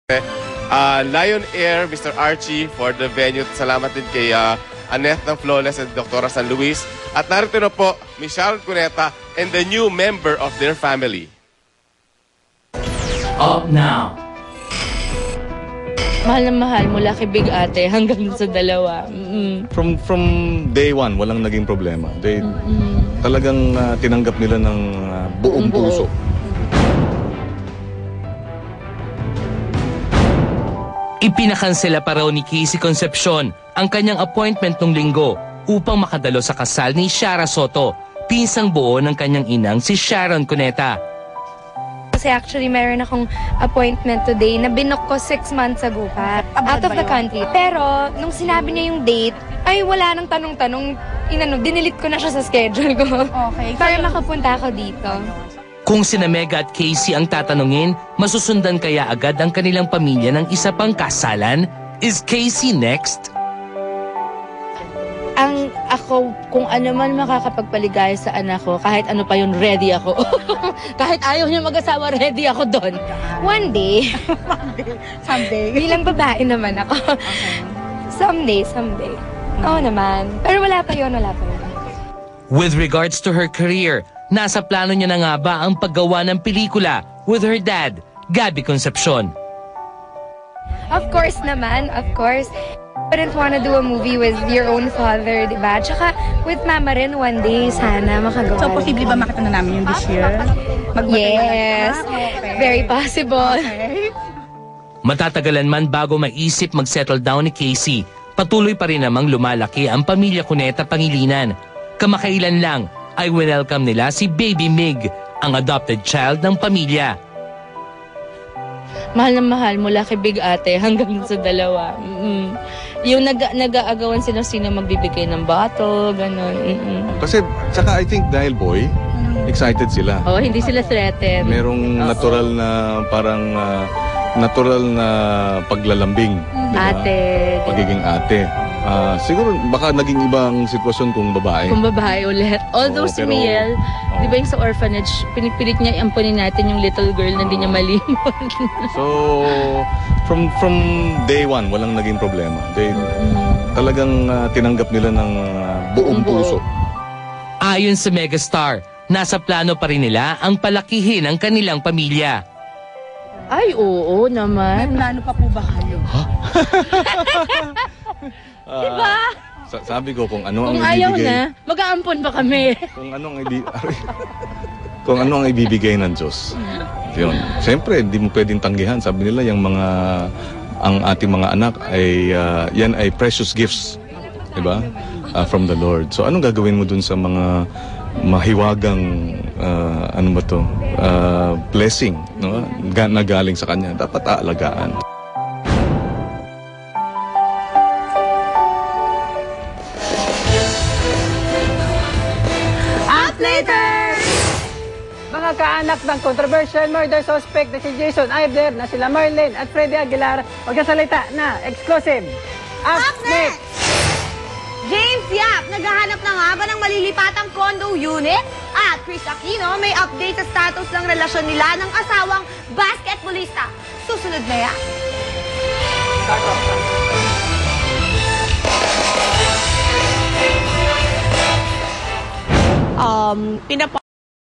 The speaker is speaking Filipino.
Lion Air, Mr. Archie for the venue. Salamat din kay Annette ng Flawless at Dr. San Luis. At narito na po, Miss Sharon Cuneta and the new member of their family. Up now. Mahal na mahal mula kay Big Ate hanggang sa dalawa. From day one, walang naging problema. Talagang tinanggap nila ng buong puso. Ipinakansela pa raw ni Casey Concepcion ang kanyang appointment nung linggo upang makadalo sa kasal ni Shara Soto, pinsang buo ng kanyang inang si Sharon Cuneta. Kasi actually meron akong appointment today na binook ko 6 months ago pa, out of the country. Pero nung sinabi niya yung date, ay wala nang tanong-tanong, dinilit ko na siya sa schedule ko. Okay. Para makapunta ako dito. Kung sina Mega at Casey ang tatanungin, masusundan kaya agad ang kanilang pamilya ng isa pang kasalan? Is Casey next? Ako, kung ano man makakapagpaligaya sa anak ko, kahit ano pa yun, ready ako. Kahit ayaw niya mag-asawa, ready ako doon. One day. Someday. Bilang babae naman ako. Okay. Someday. Oo naman. Pero wala pa yun. With regards to her career, nasa plano niya na nga ba ang paggawa ng pelikula with her dad, Gabby Concepcion? Of course naman, of course. I didn't want to do a movie with your own father, di ba? Tsaka with mama rin one day, sana makagawa. So, posible ba makita na namin yun this year? Yes, okay. Very possible. Okay. Matatagalan man bago maisip mag-settle down ni Casey, patuloy pa rin namang lumalaki ang pamilya Cuneta Pangilinan. Kamakailan lang ay welcome nila si Baby Mig, ang adopted child ng pamilya. Mahal na mahal mula kay Big Ate hanggang sa dalawa. Yung nag-aagawan sino magbibigay ng bottle, gano'n. Kasi, tsaka I think dahil boy, excited sila. Oh, hindi sila threatened. Merong natural na parang natural na paglalambing. Diba? Ate. Pagiging ate. Siguro baka naging ibang sitwasyon kung babae. Kung babae ulit. Although si Miel, di ba yung sa orphanage, pinipilit niya ampunin natin yung little girl na hindi niya malimot. So, from day one, walang naging problema. Talagang tinanggap nila ng buong puso. Ayon sa megastar, nasa plano pa rin nila ang palakihin ang kanilang pamilya. Ay, oo naman. May plano pa po ba kayo? Diba? Sabi ko kung ano kung ang ayaw ibibigay. na, mag-aampon pa kami. Kung ano ang ibibigay ng Diyos. Yun. Siyempre, hindi mo pwedeng tanggihan. Sabi nila, ang ating mga anak ay, yan ay precious gifts. Diba? From the Lord. So, anong gagawin mo dun sa mga mahiwagang, blessing, no? Na galing sa Kanya? Dapat aalagaan. Later! Mga kaanak ng controversial murder suspect na si Jason Iver na sila Marlene at Freddy Aguilar, magsasalita na exclusive. Up next! James Yap, naghahanap na nga ba ng malilipatang condo unit? At Chris Aquino may update sa status ng relasyon nila ng asawang basketballista. Susunod na yan.